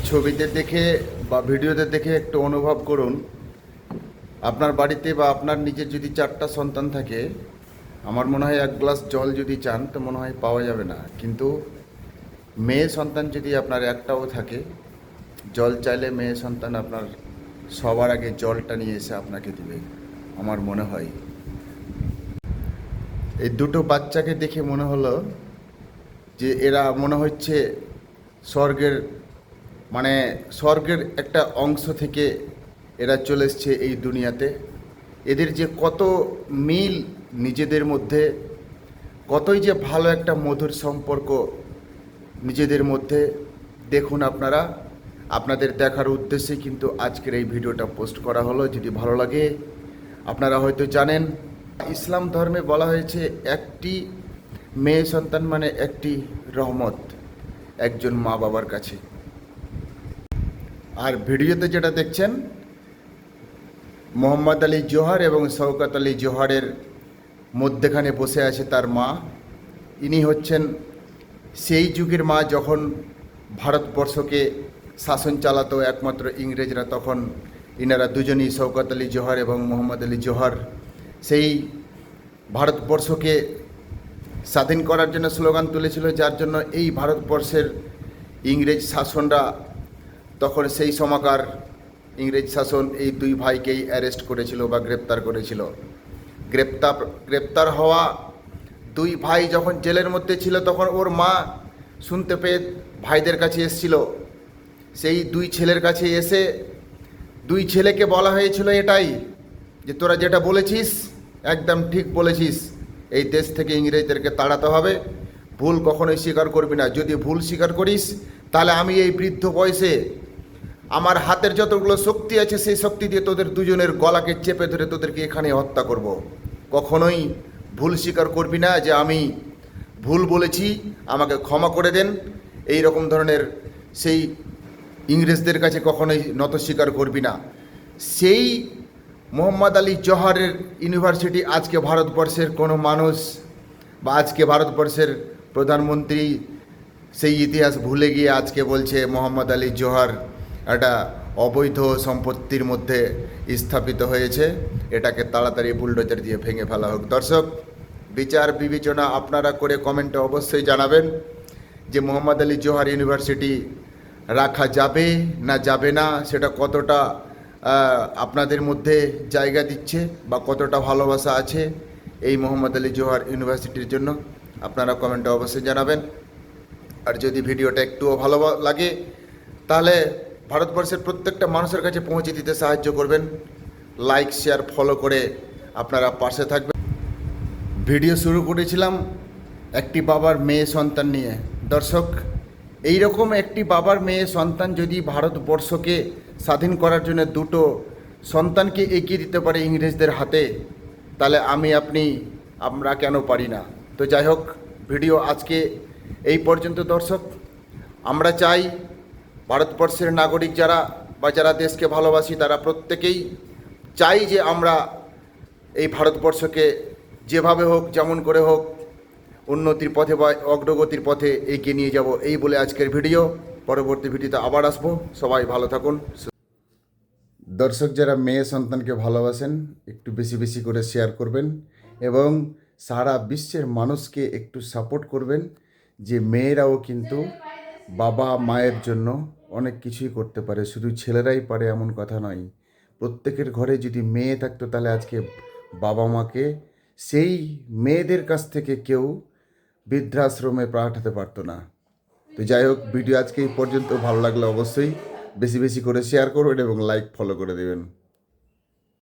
ছবিতে দেখে বা ভিডিওতে দেখে একটু অনুভব করুন। আপনার বাড়িতে বা আপনার নিজের যদি 4টা সন্তান থাকে, আমার মনে হয় এক গ্লাস জল যদি চান তো মনে হয় পাওয়া যাবে না। কিন্তু মেয়ে সন্তান যদি আপনার একটাও থাকে, জল চাইলে মেয়ে সন্তান আপনার সবার আগে জলটা নিয়ে এসে আপনাকে দিবে আমার মনে হয়। এই দুটো বাচ্চাকে দেখে মনে হলো যে এরা মনে হচ্ছে স্বর্গের মানে স্বর্গের একটা অংশ থেকে এরা চলে এসছে এই দুনিয়াতে। এদের যে কত মিল নিজেদের মধ্যে, কতই যে ভালো একটা মধুর সম্পর্ক নিজেদের মধ্যে। দেখুন আপনারা, আপনাদের দেখার উদ্দেশ্যে কিন্তু আজকের এই ভিডিওটা পোস্ট করা হলো। যদি ভালো লাগে, আপনারা হয়তো জানেন ইসলাম ধর্মে বলা হয়েছে একটি মেয়ে সন্তান মানে একটি রহমত একজন মা বাবার কাছে। আর ভিডিওতে যেটা দেখছেন, মোহাম্মদ আলী জোহর এবং শওকত আলী জোহরের মধ্যেখানে বসে আছে তার মা। ইনি হচ্ছেন সেই যুগের মা যখন ভারতবর্ষকে শাসন চালাতো একমাত্র ইংরেজরা। তখন ইনারা দুজনই, শওকত আলী জোহর এবং মোহাম্মদ আলী জোহর, সেই ভারতবর্ষকে স্বাধীন করার জন্য স্লোগান তুলেছিল, যার জন্য এই ভারতবর্ষের ইংরেজ শাসনরা তখন সেই সময়কার ইংরেজ শাসন এই দুই ভাইকেই অ্যারেস্ট করেছিল বা গ্রেপ্তার করেছিল। গ্রেপ্তার হওয়া দুই ভাই যখন জেলের মধ্যে ছিল, তখন ওর মা শুনতে পেয়ে ভাইদের কাছে এসেছিল। সেই দুই ছেলের কাছে এসে দুই ছেলেকে বলা হয়েছিল এটাই, যে তোরা যেটা বলেছিস একদম ঠিক বলেছিস, এই দেশ থেকে ইংরেজদেরকে তাড়াতে হবে, ভুল কখনোই স্বীকার করবি না। যদি ভুল স্বীকার করিস তাহলে আমি এই বৃদ্ধ বয়সে আমার হাতের যতগুলো শক্তি আছে সেই শক্তি দিয়ে তোদের দুজনের গলাকে চেপে ধরে তোদেরকে এখানে হত্যা করব। কখনোই ভুল স্বীকার করবি না যে আমি ভুল বলেছি, আমাকে ক্ষমা করে দেন, এই রকম ধরনের সেই ইংরেজদের কাছে কখনোই নত স্বীকার করবি না। সেই মোহাম্মদ আলী জোহরের ইউনিভার্সিটি আজকে ভারতবর্ষের কোনো মানুষ বা আজকে ভারতবর্ষের প্রধানমন্ত্রী সেই ইতিহাস ভুলে গিয়ে আজকে বলছে মোহাম্মদ আলী জোহর একটা অবৈধ সম্পত্তির মধ্যে স্থাপিত হয়েছে, এটাকে তাড়াতাড়ি বুলডোজার দিয়ে ভেঙে ফেলা হোক। দর্শক, বিচার বিবেচনা আপনারা করে কমেন্টে অবশ্যই জানাবেন যে মোহাম্মদ আলী জোহর ইউনিভার্সিটি রাখা যাবে না যাবে না, সেটা কতটা আপনাদের মধ্যে জায়গা দিচ্ছে বা কতটা ভালোবাসা আছে এই মোহাম্মদ আলী জোহর ইউনিভার্সিটির জন্য, আপনারা কমেন্টে অবশ্যই জানাবেন। আর যদি ভিডিওটা একটুও ভালো লাগে তাহলে ভারতবর্ষের প্রত্যেকটা মানুষের কাছে পৌঁছে দিতে সাহায্য করবেন। লাইক, শেয়ার, ফলো করে আপনারা পাশে থাকবেন। ভিডিও শুরু করেছিলাম একটি বাবার মেয়ে সন্তান নিয়ে। দর্শক, এই রকম একটি বাবার মেয়ে সন্তান যদি ভারতবর্ষকে স্বাধীন করার জন্য দুটো সন্তানকে এগিয়ে দিতে পারে ইংরেজদের হাতে, তাহলে আমরা কেন পারি না? তো যাই হোক, ভিডিও আজকে এই পর্যন্ত। দর্শক, আমরা চাই ভারতবর্ষের নাগরিক যারা বা যারা দেশকে ভালোবাসি তারা প্রত্যেকেই চাই যে আমরা এই ভারতবর্ষকে যেভাবে হোক, যেমন করে হোক, উন্নতির পথে বা অগ্রগতির পথে এগিয়ে নিয়ে যাব। এই বলে আজকের ভিডিও। পরবর্তী ভিডিওতে আবার আসবো। সবাই ভালো থাকুন। দর্শক, যারা মেয়ে সন্তানকে ভালোবাসেন একটু বেশি বেশি করে শেয়ার করবেন এবং সারা বিশ্বের মানুষকে একটু সাপোর্ট করবেন যে মেয়েরাও কিন্তু বাবা মায়ের জন্য অনেক কিছুই করতে পারে। শুধু ছেলেরাই পারে এমন কথা নয়। প্রত্যেকের ঘরে যদি মেয়ে থাকতো তাহলে আজকে বাবা মাকে সেই মেয়েদের কাছ থেকে কেউ বৃদ্ধাশ্রমে পাঠাতে পারতো না। তো যাই হোক, ভিডিও আজকে এই পর্যন্ত। ভালো লাগলে অবশ্যই বেশি বেশি করে শেয়ার করবেন এবং লাইক, ফলো করে দেবেন।